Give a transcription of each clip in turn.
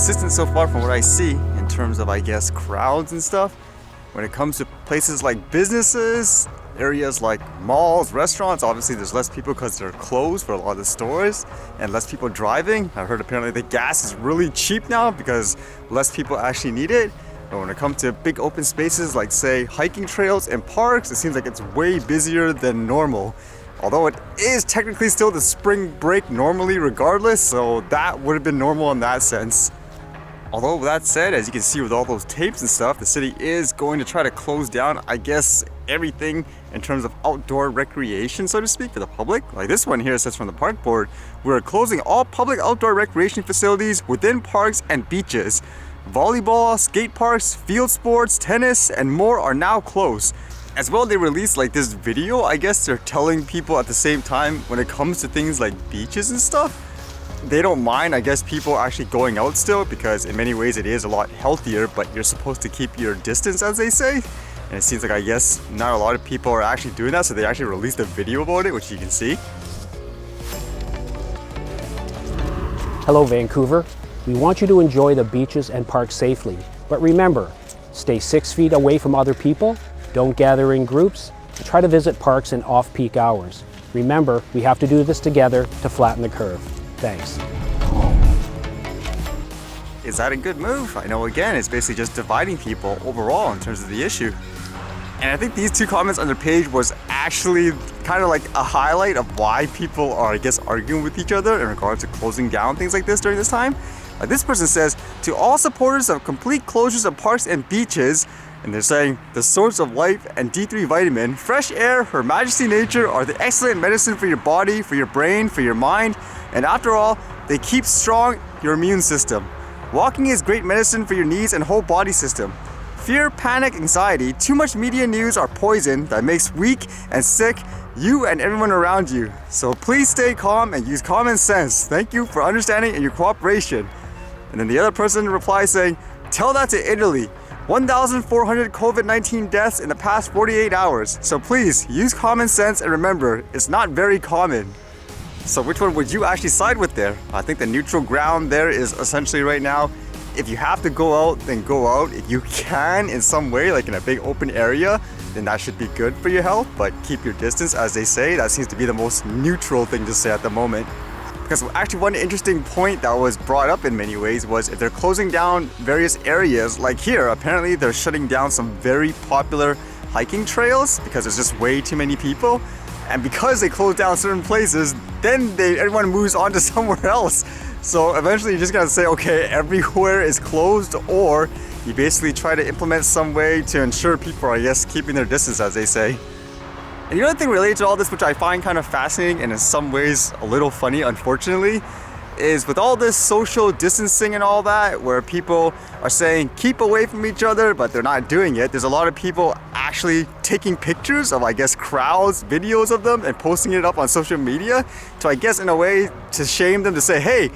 consistent so far from what I see in terms of, I guess, crowds and stuff. When it comes to places like businesses, areas like malls, restaurants, obviously there's less people because they're closed for a lot of the stores and less people driving. I heard apparently the gas is really cheap now because less people actually need it. But when it comes to big open spaces like, say, hiking trails and parks, it seems like it's way busier than normal. Although it is technically still the spring break normally regardless, so that would have been normal in that sense. Although with that said, as you can see with all those tapes and stuff, the city is going to try to close down, I guess, everything in terms of outdoor recreation, so to speak, for the public. Like this one here says from the park board, we're closing all public outdoor recreation facilities within parks and beaches. Volleyball, skate parks, field sports, tennis, and more are now closed. As well, they released like this video, I guess they're telling people at the same time when it comes to things like beaches and stuff. They don't mind, I guess, people actually going out still because in many ways it is a lot healthier, but you're supposed to keep your distance, as they say. And it seems like, I guess, not a lot of people are actually doing that, so they actually released a video about it, which you can see. Hello, Vancouver. We want you to enjoy the beaches and parks safely. But remember, stay 6 feet away from other people, don't gather in groups, and try to visit parks in off-peak hours. Remember, we have to do this together to flatten the curve. Thanks. Is that a good move? I know, again, it's basically just dividing people overall in terms of the issue. And I think these two comments on their page was actually kind of like a highlight of why people are, I guess, arguing with each other in regards to closing down things like this during this time. Like this person says, to all supporters of complete closures of parks and beaches, and they're saying, the source of life and D3 vitamin, fresh air, Her Majesty Nature are the excellent medicine for your body, for your brain, for your mind, and after all, they keep strong your immune system. Walking is great medicine for your knees and whole body system. Fear, panic, anxiety, too much media news are poison that makes weak and sick you and everyone around you. So please stay calm and use common sense. Thank you for understanding and your cooperation. And then the other person replies saying, tell that to Italy. 1,400 COVID-19 deaths in the past 48 hours. So please use common sense and remember, it's not very common. So which one would you actually side with there? I think the neutral ground there is essentially right now, if you have to go out, then go out. If you can in some way, like in a big open area, then that should be good for your health, but keep your distance, as they say. That seems to be the most neutral thing to say at the moment. Because actually one interesting point that was brought up in many ways was if they're closing down various areas, like here, apparently they're shutting down some very popular hiking trails because there's just way too many people. And because they close down certain places, then everyone moves on to somewhere else. So eventually you just gotta say, okay, everywhere is closed, or you basically try to implement some way to ensure people are, I guess, keeping their distance, as they say. And the other thing related to all this, which I find kind of fascinating and in some ways a little funny, unfortunately, is with all this social distancing and all that, where people are saying keep away from each other, but they're not doing it. There's a lot of people actually taking pictures of, I guess, crowds, videos of them, and posting it up on social media to, I guess, in a way to shame them, to say, hey,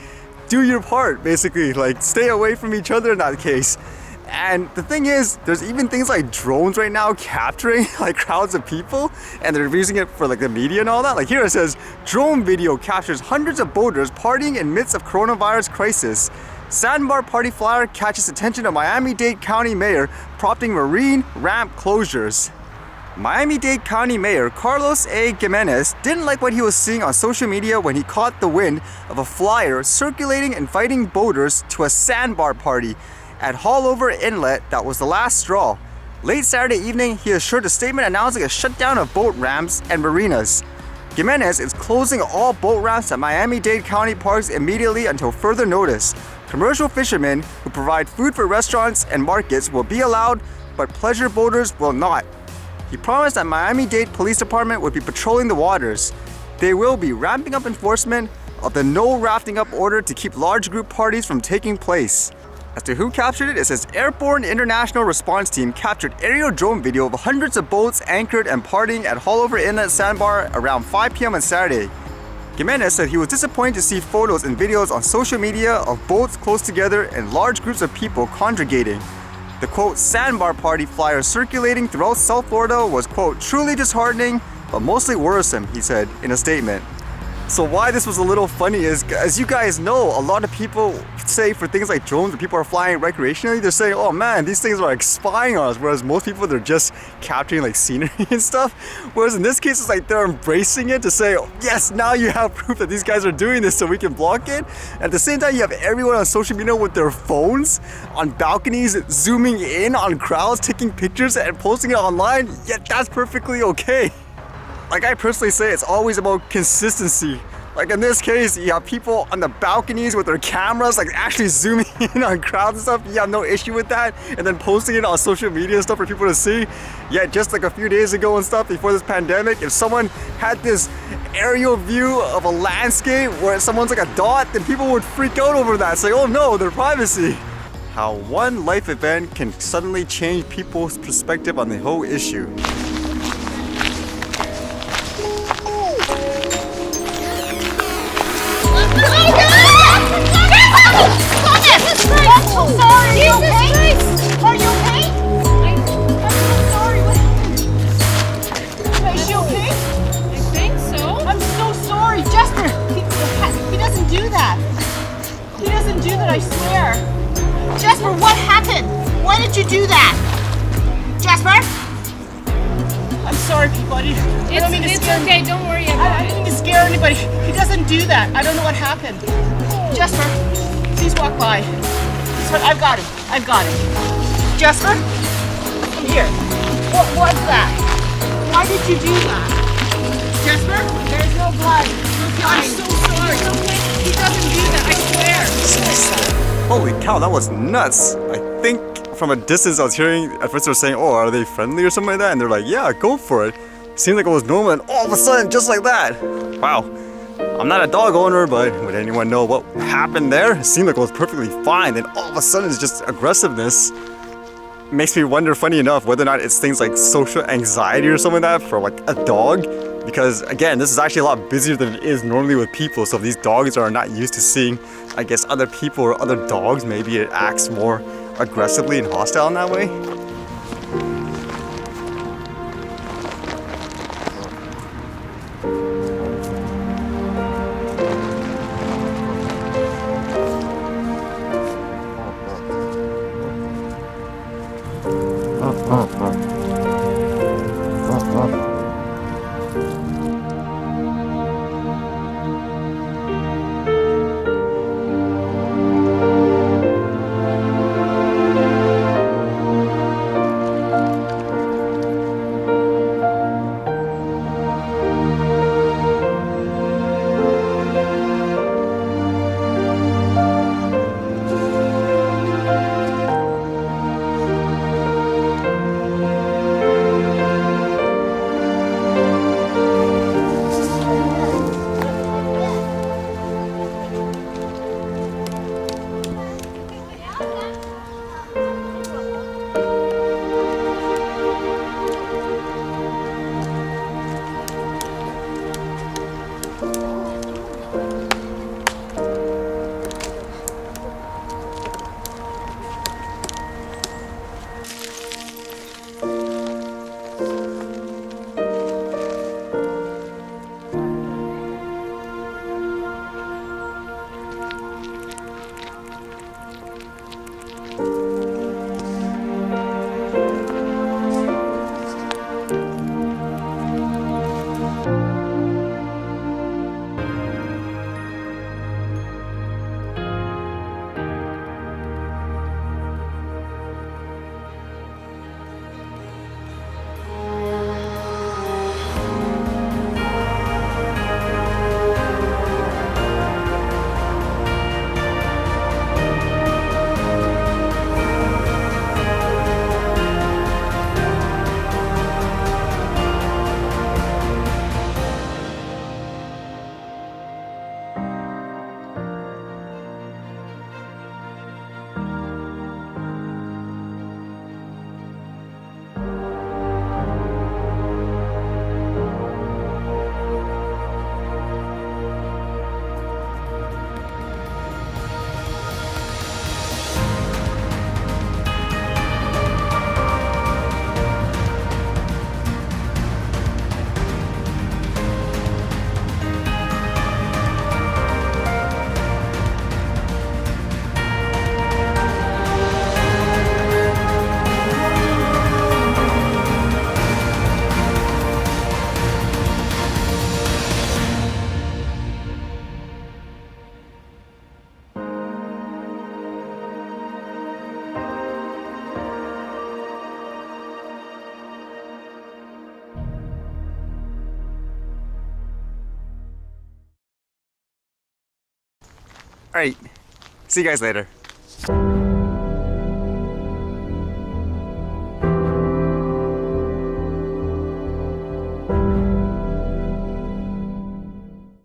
do your part, basically, like stay away from each other in that case. And the thing is, there's even things like drones right now capturing like crowds of people, and they're using it for like the media and all that. Like here it says, drone video captures hundreds of boaters partying in midst of coronavirus crisis. Sandbar party flyer catches attention of Miami-Dade County Mayor prompting marine ramp closures. Miami-Dade County Mayor Carlos A. Gimenez didn't like what he was seeing on social media when he caught the wind of a flyer circulating inviting boaters to a sandbar party at Haulover Inlet that was the last straw. Late Saturday evening, he issued a statement announcing a shutdown of boat ramps and marinas. Gimenez is closing all boat ramps at Miami-Dade County parks immediately until further notice. Commercial fishermen who provide food for restaurants and markets will be allowed, but pleasure boaters will not. He promised that Miami-Dade Police Department would be patrolling the waters. They will be ramping up enforcement of the no rafting up order to keep large group parties from taking place. As to who captured it, it says Airborne International Response Team captured aerial drone video of hundreds of boats anchored and partying at Haulover Inlet Sandbar around 5 p.m. on Saturday. Gimenez said he was disappointed to see photos and videos on social media of boats close together and large groups of people congregating. The quote, sandbar party flyer circulating throughout South Florida was quote, truly disheartening, but mostly worrisome, he said in a statement. So why this was a little funny is, as you guys know, a lot of people say for things like drones, when people are flying recreationally, they're saying, oh man, these things are like spying on us, whereas most people, they're just capturing like scenery and stuff. Whereas in this case, it's like they're embracing it to say, oh, yes, now you have proof that these guys are doing this so we can block it. At the same time, you have everyone on social media with their phones on balconies, zooming in on crowds, taking pictures and posting it online, yet that's perfectly okay. Like I personally say, it's always about consistency. Like in this case, you have people on the balconies with their cameras, like actually zooming in on crowds and stuff. You have no issue with that. And then posting it on social media and stuff for people to see. Yet just like a few days ago and stuff before this pandemic, if someone had this aerial view of a landscape where someone's like a dot, then people would freak out over that. Say, oh no, their privacy. How one life event can suddenly change people's perspective on the whole issue. I'm so sorry. Are you okay? Are you okay? I'm so sorry. What happened? Is she okay? I think so. I'm so sorry. Jasper, he doesn't do that. He doesn't do that, I swear. Jasper, what happened? Why did you do that? Jasper? I'm sorry, people. I don't mean to It's scare okay, don't worry about I it. didn't mean to scare anybody. He doesn't do that. I don't know what happened. Jasper, please walk by. I've got him. I've got him. Jasper, come here. What was that? Why did you do that? Jasper? There's no blood. I'm so sorry. He doesn't do that, I swear. Holy cow, that was nuts. I think from a distance I was hearing, at first they were saying, oh, are they friendly or something like that? And they're like, yeah, go for it. Seemed like it was normal, and all of a sudden, just like that. Wow. I'm not a dog owner, but would anyone know what happened there? It seemed like it was perfectly fine, then all of a sudden it's just aggressiveness. Makes me wonder, funny enough, whether or not it's things like social anxiety or something like that for like a dog. Because again, this is actually a lot busier than it is normally with people. So if these dogs are not used to seeing, I guess, other people or other dogs, maybe it acts more aggressively and hostile in that way. All right, see you guys later.